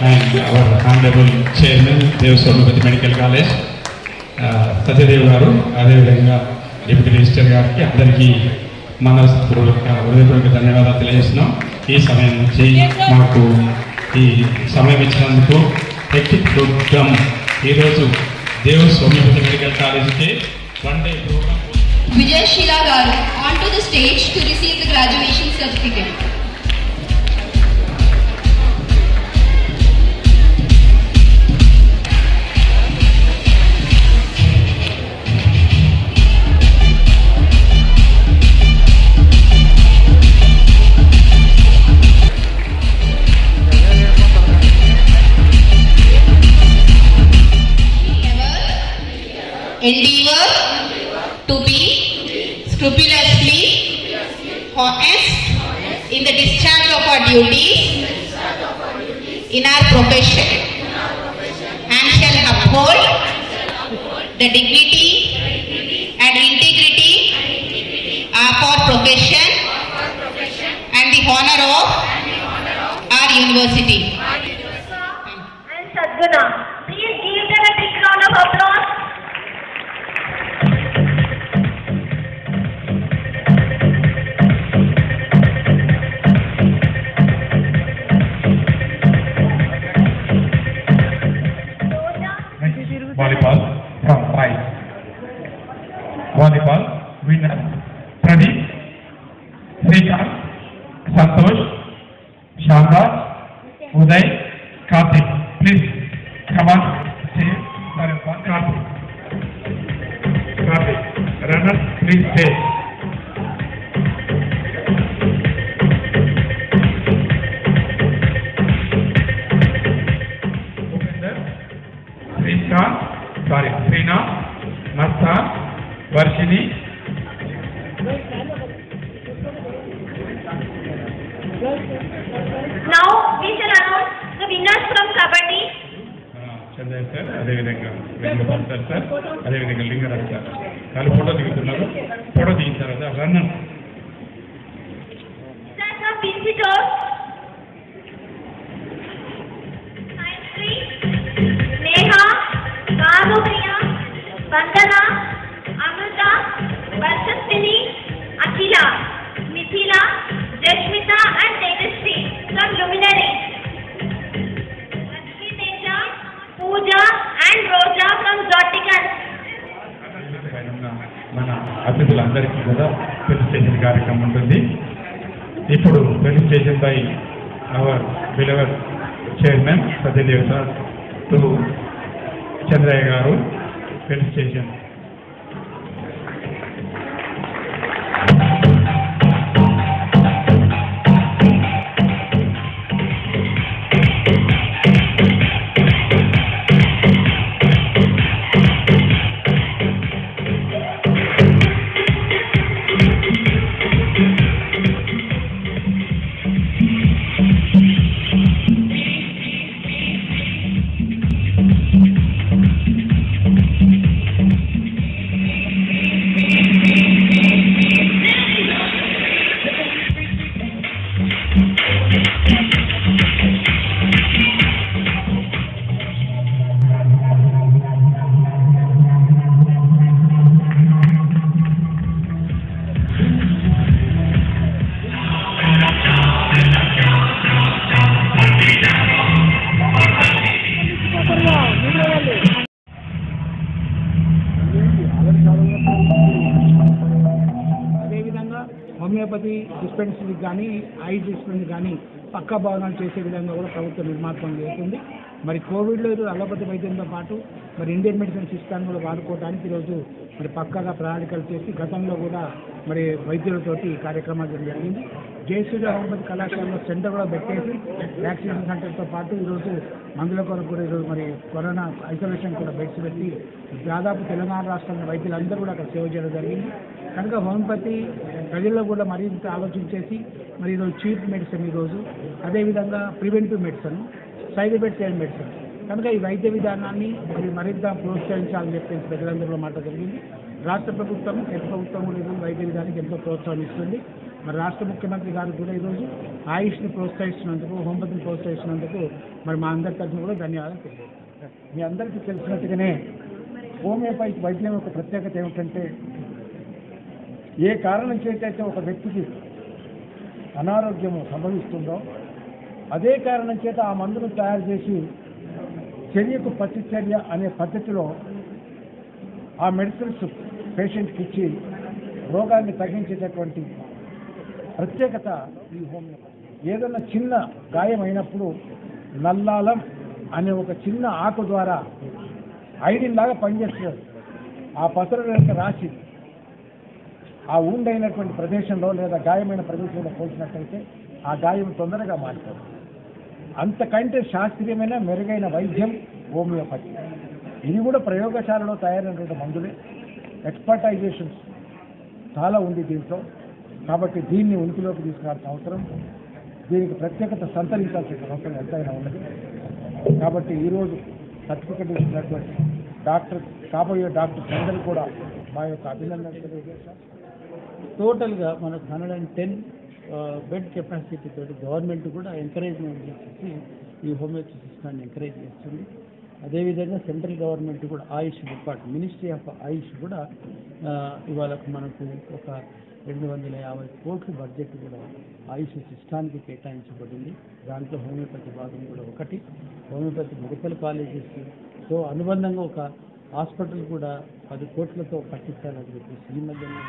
and our honorable chairman, Dev Somapati Medical College, Satyadev Garu, అదేవిధంగా deputy register గారికి అందరికీ హృదయపూర్వక ధన్యవాదాలు తెలియజేస్తున్నాం. ఈ సమయం నుంచి మాకు ఈ సమయం ఇచ్చినందుకు హెక్టిక్ ప్రోగ్రామ్ ఈరోజు దేవ్ సోమ్యపతి మెడికల్ కాలేజీకి 1 day program. Vijay Sheela Garu onto the stage to receive the graduation certificate. Endeavor to be scrupulously honest in the discharge of our duties in our profession, and shall uphold the dignity and integrity of our profession and the honor of our university. And Sadguna, please give them a big round of applause. Volleyball from 5. Volleyball winner Pradeep, Srikanth, Santosh, Shandar, Uday, Karthik. Please come on stay for a fun. Karthik, runners please stay. Srinath, Mastan, Varshini. Now we shall announce the winners from Kabaddi. Chandra sir, అదేవిధంగా Venkateswara sir, అదేవిధంగా Lingaraj sir. వాళ్ళు photo దిగుతున్నారు. Photo దిగిన తర్వాత runner. Sir, from visitors. Saintri, Neha, Garupriya, Vandana, Amrita, Varshastini, Akhila, Mithila, Jashmita and Tejasvi from Luminary. Lakshmi Teja, Pooja and Roja from Zotical. మన అతిథులందరికీ కూడా registration కార్యక్రమం ఉంటుంది. ఇప్పుడు registration by our బిలవర్ chairman Satyadev sir to Chandraiah గారు registration. అదేవిధంగా homeopathy dispensary కానీ I dispensary కానీ పక్కా భవనాలు చేసే విధంగా కూడా ప్రభుత్వం నిర్మాణం చేస్తుంది. మరి కోవిడ్లో అలోపతి వైద్యంతో పాటు మరి ఇండియన్ మెడిసిన్ సిస్టమ్ కూడా వాడుకోవడానికి ఈరోజు మరి పక్కాగా ప్రణాళికలు చేసి గతంలో కూడా మరి వైద్యులతోటి కార్యక్రమాలు జరిగింది. జయసూర్య హోమియోపతి కళాశాలలో సెంటర్ కూడా పెట్టేసి వ్యాక్సినేషన్ సెంటర్తో పాటు ఈరోజు మందుల కొరకు కూడా ఈరోజు మరి కరోనా ఐసోలేషన్ కూడా బెడ్స్ పెట్టి దాదాపు తెలంగాణ రాష్ట్రంలో వైద్యులందరూ కూడా అక్కడ సేవ చేయడం జరిగింది. కనుక హోమియోపతి ప్రజల్లో కూడా మరింత ఆలోచించేసి మరి ఈరోజు చీప్ మెడిసిన్ ఈరోజు అదేవిధంగా preventive medicine, side effects and medicine కనుక ఈ వైద్య విధానాన్ని మరి మరింత ప్రోత్సహించాలని చెప్పేసి ప్రజలందరూ మాట జరిగింది. రాష్ట్ర ప్రభుత్వం, కేంద్ర ప్రభుత్వం కూడా ఈరోజు వైద్య విధానానికి ఎంతో ప్రోత్సాహం ఇస్తుంది. మరి రాష్ట్ర ముఖ్యమంత్రి గారు కూడా ఈరోజు ఆయుష్ని ప్రోత్సహిస్తున్నందుకు, హోమియోపతిని ప్రోత్సహిస్తున్నందుకు మరి మా అందరి తరఫున కూడా ధన్యవాదాలు తెలియజేస్తాం. మీ అందరికీ తెలిసినట్టుగానే హోమియోపతి వైద్యం యొక్క ప్రత్యేకత ఏమిటంటే, ఏ కారణం చేతైతే ఒక వ్యక్తికి అనారోగ్యము సంభవిస్తుందో అదే కారణం చేత ఆ మందును తయారు చేసి చర్యకు ప్రతిచర్య అనే పద్ధతిలో ఆ మెడిసిన్స్ పేషెంట్కి ఇచ్చి రోగాన్ని తగ్గించేటటువంటి ప్రత్యేకత ఈ హోమియోపతి. ఏదైనా చిన్న గాయం అయినప్పుడు నల్లాలం అనే ఒక చిన్న ఆకు ద్వారా ఐడిన్ లాగా పనిచేస్తుంది. ఆ పసరు రాసి ఆ ఊండైనటువంటి ప్రదేశంలో లేదా గాయమైన ప్రదేశంలో పోల్చినట్టయితే ఆ గాయం తొందరగా మారిపోతుంది. అంతకంటే శాస్త్రీయమైన మెరుగైన వైద్యం హోమియోపతి. ఇది కూడా ప్రయోగశాలలో తయారైనటువంటి మందులే. ఎక్స్పర్టైజేషన్స్ చాలా ఉంది దీంట్లో. కాబట్టి దీన్ని ఉనికిలోకి తీసుకురావాల్సిన అవసరం, దీనికి ప్రత్యేకత సంతరించాల్సిన అవసరం ఎంతైనా ఉన్నది. కాబట్టి ఈరోజు సర్టిఫికెట్ ఇచ్చినటువంటి డాక్టర్, కాబోయే డాక్టర్స్ అందరూ కూడా మా యొక్క అభినందనలు తెలియజేశాం. టోటల్గా మనకు 110 బెడ్ కెపాసిటీ తోటి గవర్నమెంట్ కూడా ఎంకరేజ్మెంట్ చేసేసి ఈ హోమియోపతి సిస్టాన్ని ఎంకరేజ్ చేస్తుంది. అదేవిధంగా సెంట్రల్ గవర్నమెంట్ కూడా ఆయుష్ డిపార్ట్మెంట్, మినిస్ట్రీ ఆఫ్ ఆయుష్ కూడా ఇవాళ మనకు ఒక 250 కోట్ల బడ్జెట్ కూడా ఆయుష్ సిస్టానికి కేటాయించబడింది. దాంట్లో హోమియోపతి భాగం కూడా ఒకటి. హోమియోపతి మెడికల్ కాలేజెస్తో అనుబంధంగా ఒక హాస్పిటల్ కూడా 10 కోట్లతో కట్టించాలని చెప్పేసి ఈ మధ్యనే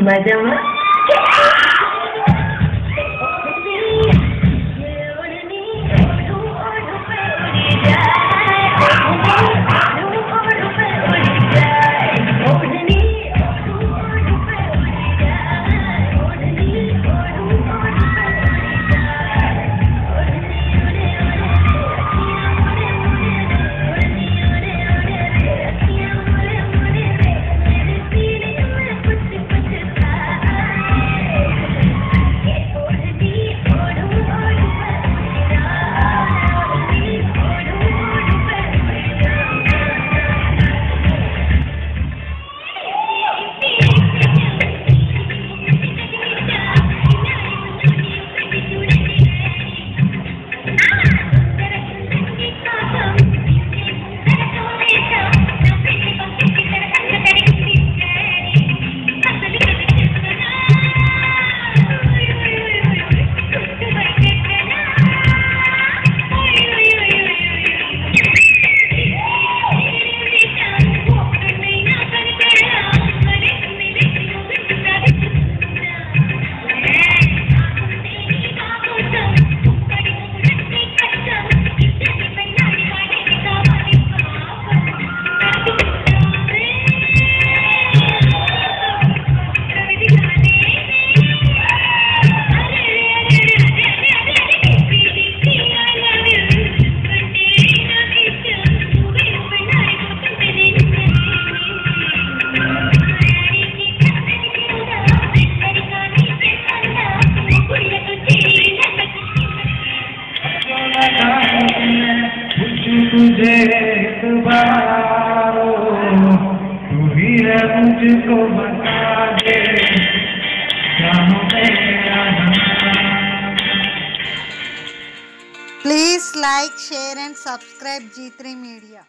मजा तुझे Please like, share and subscribe G3 Media.